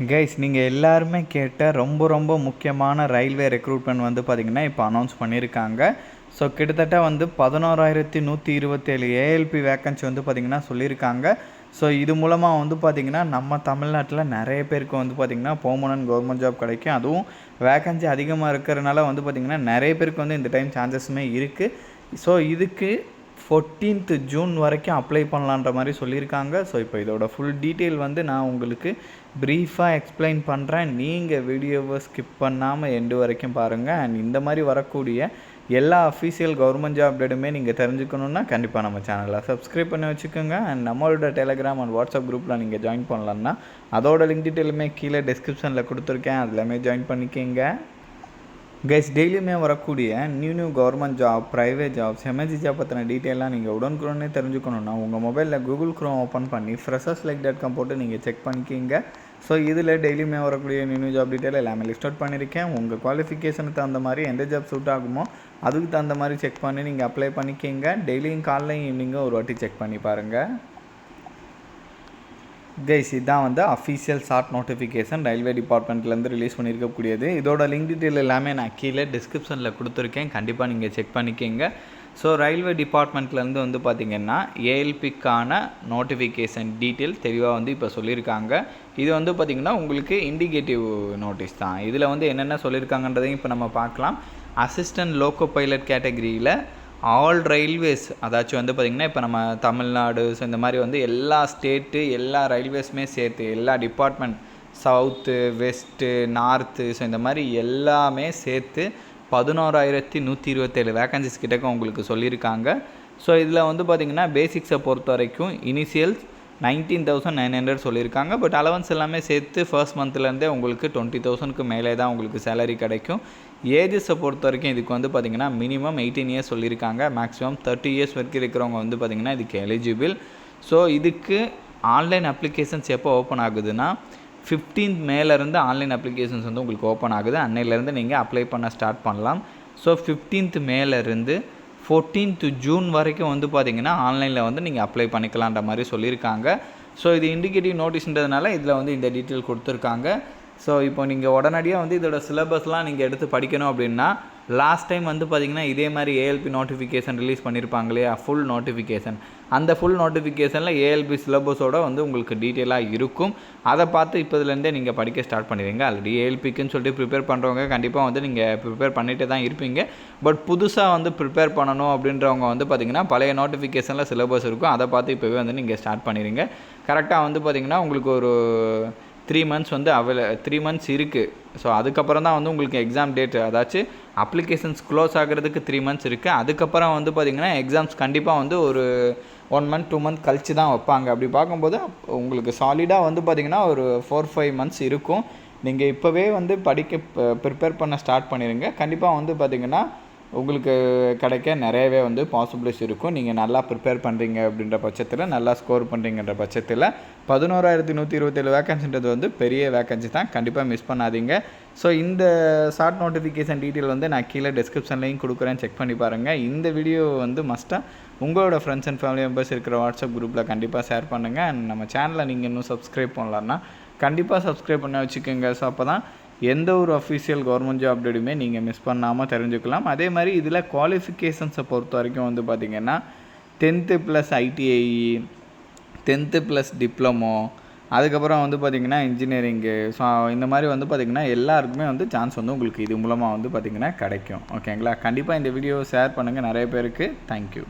Guys நீங்கள் எல்லாருமே கேட்ட ரொம்ப முக்கியமான ரயில்வே ரெக்ரூட்மெண்ட் வந்து பார்த்திங்கன்னா இப்போ அனௌன்ஸ் பண்ணியிருக்காங்க. ஸோ கிட்டத்தட்ட வந்து 11,127 ஏஎல்பி வேக்கன்சி வந்து பார்த்திங்கன்னா சொல்லியிருக்காங்க. ஸோ இது மூலமாக வந்து பார்த்திங்கன்னா நம்ம தமிழ்நாட்டில் நிறைய பேருக்கு வந்து பார்த்திங்கன்னா பெர்மனன்ட் கவர்மெண்ட் ஜாப் கிடைக்கும். அதுவும் வேக்கன்சி அதிகமாக இருக்கிறதுனால வந்து பார்த்திங்கன்னா நிறைய பேருக்கு வந்து இந்த டைம் சான்சஸுமே இருக்குது. ஸோ இதுக்கு 14th ஜூன் வரைக்கும் அப்ளை பண்ணலான்ற மாதிரி சொல்லியிருக்காங்க. ஸோ இப்போ இதோட ஃபுல் டீட்டெயில் வந்து நான் உங்களுக்கு ப்ரீஃபாக எக்ஸ்பிளைன் பண்ணுறேன். நீங்கள் வீடியோவை ஸ்கிப் பண்ணாமல் எண்டு வரைக்கும் பாருங்கள். அண்ட் இந்த மாதிரி வரக்கூடிய எல்லா அஃபீஷியல் கவர்மெண்ட் ஜாப் அப்டேட்டுமே நீங்கள் தெரிஞ்சுக்கணுன்னா கண்டிப்பாக நம்ம சேனலை சப்ஸ்கிரைப் பண்ணி வச்சுக்கோங்க. அண்ட் நம்மளோட டெலிகிராம் அண்ட் வாட்ஸ்அப் குரூப்பில் நீங்கள் ஜாயின் பண்ணலான்னா அதோட லிங்க் டீட்டெயிலுமே கீழே டிஸ்கிரிப்ஷனில் கொடுத்துருக்கேன், அதில் ஜாயின் பண்ணிக்கோங்க. கைஸ் டெய்லியுமே வரக்கூடிய new government job, private jobs, MNC job பற்றின டீட்டெயிலாம் நீங்கள் உடனுக்குடனே தெரிஞ்சுக்கணுன்னா உங்கள் மொபைலில் கூகுள் க்ரோம் ஓப்பன் பண்ணி freshers.com போட்டு நீங்கள் செக் பண்ணிக்கிங்க. ஸோ இதில் டெய்லியுமே வரக்கூடிய நியூ ஜாப் டீட்டெயில் எல்லாமே லிஸ்ட் அவுட் பண்ணியிருக்கேன். உங்கள் குவாலிஃபிகேஷனுக்கு தகுந்த மாதிரி எந்த ஜாப் சூட் ஆகுமோ அதுக்கு தகுந்த மாதிரி செக் பண்ணி நீங்கள் அப்ளை பண்ணிக்கிங்க. டெய்லியும் காலையும் ஈவினிங்கும் ஒரு வாட்டி செக் பண்ணி பாருங்கள். கைஸ் இதுதான் வந்து அஃபீஷியல் ஷார்ட் நோட்டிஃபிகேஷன் ரயில்வே டிபார்ட்மெண்ட்லேருந்து ரிலீஸ் பண்ணியிருக்கக்கூடியது. இதோட லிங்க் டீட்டெயில் எல்லாமே நான் கீழே டிஸ்கிரிப்ஷனில் கொடுத்துருக்கேன், கண்டிப்பாக நீங்கள் செக் பண்ணிக்கோங்க. ஸோ ரயில்வே டிபார்ட்மெண்ட்லேருந்து வந்து பார்த்திங்கன்னா ஏஎல்பிக்கான நோட்டிஃபிகேஷன் டீட்டெயில் தெளிவாக வந்து இப்போ சொல்லியிருக்காங்க. இது வந்து பார்த்திங்கன்னா உங்களுக்கு இண்டிகேட்டிவ் நோட்டீஸ் தான். இதில் வந்து என்னென்ன சொல்லியிருக்காங்கன்றதையும் இப்போ நம்ம பார்க்கலாம். அசிஸ்டன்ட் லோக்கோ பைலட் கேட்டகரியில் ஆல் ரயில்வேஸ், அதாச்சும் வந்து பார்த்திங்கன்னா இப்போ நம்ம தமிழ்நாடு, ஸோ இந்த மாதிரி வந்து எல்லா ஸ்டேட்டு எல்லா ரயில்வேஸுமே சேர்த்து எல்லா department, south, west, north, so இந்த மாதிரி எல்லாமே சேர்த்து 11,127 வேக்கன்சிஸ் கிட்டக்க உங்களுக்கு சொல்லியிருக்காங்க. ஸோ இதில் வந்து பார்த்திங்கன்னா பேசிக்ஸை பொறுத்த வரைக்கும் இனிஷியல்ஸ் 19,900 சொல்லியிருக்காங்க. பட் அலவன்ஸ் எல்லாமே சேர்த்து ஃபர்ஸ்ட் மந்த்லேருந்தே உங்களுக்கு 20,000க்கு மேலே தான் உங்களுக்கு சேலரி கிடைக்கும். ஏஜஸை பொறுத்த வரைக்கும் இதுக்கு வந்து பார்த்திங்கன்னா மினிமம் 18 இயர்ஸ் சொல்லியிருக்காங்க. மேக்ஸிமம் 30 இயர்ஸ் வரைக்கும் இருக்கிறவங்க வந்து பார்த்திங்கன்னா இதுக்கு எலிஜிபிள். ஸோ இதுக்கு ஆன்லைன் அப்ளிகேஷன்ஸ் எப்போ ஓப்பன் ஆகுதுன்னா 15th மேலேருந்து ஆன்லைன் அப்ளிகேஷன்ஸ் வந்து உங்களுக்கு ஓப்பன் ஆகுது. அன்னையிலேருந்து நீங்கள் அப்ளை பண்ண ஸ்டார்ட் பண்ணலாம். ஸோ 15th மேலேருந்து 14th ஜூன் வரைக்கும் வந்து பார்த்திங்கன்னா ஆன்லைனில் வந்து நீங்கள் அப்ளை பண்ணிக்கலான்ற மாதிரி சொல்லியிருக்காங்க. ஸோ இது இண்டிகேட்டிவ் நோட்டீஸ்ன்றதுனால இதில் வந்து இந்த டீட்டெயில் கொடுத்துருக்காங்க. ஸோ இப்போ நீங்கள் உடனடியாக வந்து இதோட சிலபஸ்லாம் நீங்கள் எடுத்து படிக்கணும் அப்படின்னா லாஸ்ட் டைம் வந்து பார்த்திங்கன்னா இதே மாதிரி ஏஎல்பி நோட்டிஃபிகேஷன் ரிலீஸ் பண்ணியிருப்பாங்க இல்லையா, ஃபுல் நோட்டிஃபிகேஷன். அந்த ஃபுல் நோட்டிஃபிகேஷனில் ஏஎல்பி சிலபஸோடு வந்து உங்களுக்கு டீட்டெயிலாக இருக்கும். அதை பார்த்து இப்போதுலேருந்தே நீங்கள் படிக்க ஸ்டார்ட் பண்ணிடுங்க. ஆல்ரெடி ஏஎல்பிக்குன்னு சொல்லிட்டு ப்ரிப்பேர் பண்ணுறவங்க கண்டிப்பாக வந்து நீங்கள் ப்ரிப்பேர் பண்ணிகிட்டே தான் இருப்பீங்க. பட் புதுசாக வந்து ப்ரிப்பேர் பண்ணணும் அப்படின்றவங்க வந்து பார்த்திங்கன்னா பழைய நோட்டிஃபிகேஷனில் சிலபஸ் இருக்கும், அதை பார்த்து இப்போவே வந்து நீங்கள் ஸ்டார்ட் பண்ணிடுங்க. கரெக்டாக வந்து பார்த்திங்கன்னா உங்களுக்கு ஒரு 3 months வந்து 3 months இருக்குது. ஸோ அதுக்கப்புறம் தான் வந்து உங்களுக்கு எக்ஸாம் டேட், அதாச்சும் அப்ளிகேஷன்ஸ் க்ளோஸ் ஆகிறதுக்கு 3 months இருக்குது. அதுக்கப்புறம் வந்து பார்த்திங்கன்னா எக்ஸாம்ஸ் கண்டிப்பாக வந்து ஒரு 1 month 2 month கழித்து தான் வைப்பாங்க. அப்படி பார்க்கும்போது உங்களுக்கு சாலிடாக வந்து பார்த்திங்கன்னா ஒரு 4-5 months இருக்கும். நீங்கள் இப்போவே வந்து ப்ரிப்பேர் பண்ண ஸ்டார்ட் பண்ணிடுங்க. கண்டிப்பாக வந்து பார்த்திங்கன்னா உங்களுக்கு கிடைக்க நிறையவே வந்து பாசிபிலிட்டிஸ் இருக்கும். நீங்கள் நல்லா ப்ரிப்பேர் பண்ணுறீங்க அப்படின்ற பட்சத்தில், நல்லா ஸ்கோர் பண்ணுறீங்கன்ற பட்சத்தில் 11,127 வேக்கன்சின்றது வந்து பெரிய வேக்கன்சி தான், கண்டிப்பாக மிஸ் பண்ணாதீங்க. ஸோ இந்த ஷார்ட் நோட்டிஃபிகேஷன் டீட்டெயில் வந்து நான் கீழே டிஸ்கிரிப்ஷன்லையும் கொடுக்குறேன், செக் பண்ணி பாருங்கள். இந்த வீடியோ வந்து மஸ்ட்டாக உங்களோட ஃப்ரெண்ட்ஸ் அண்ட் ஃபேமிலி மெம்பர்ஸ் இருக்கிற வாட்ஸ்அப் குரூப்பில் கண்டிப்பாக ஷேர் பண்ணுங்கள். அண்ட் நம்ம சேனலை நீங்கள் இன்னும் சப்ஸ்கிரைப் பண்ணலான்னா கண்டிப்பாக சப்ஸ்கிரைப் பண்ணி வச்சுக்கோங்க. ஸோ அப்போ தான் எந்த ஒரு அஃபீஷியல் கவர்மெண்ட் ஜாப் அப்டேட்டுமே நீங்கள் மிஸ் பண்ணாமல் தெரிஞ்சுக்கலாம். அதே மாதிரி இதில் குவாலிஃபிகேஷன்ஸை பொறுத்த வரைக்கும் வந்து பார்த்திங்கன்னா 10th + ITI, 10th + டிப்ளமோ, அதுக்கப்புறம் வந்து பார்த்திங்கன்னா இன்ஜினியரிங்கு, ஸோ இந்த மாதிரி வந்து பார்த்திங்கன்னா எல்லாருக்குமே வந்து சான்ஸ் வந்து உங்களுக்கு இது மூலமாக வந்து பார்த்திங்கன்னா கிடைக்கும். ஓகேங்களா? கண்டிப்பாக இந்த வீடியோவை ஷேர் பண்ணுங்கள் நிறைய பேருக்கு. தேங்க்யூ.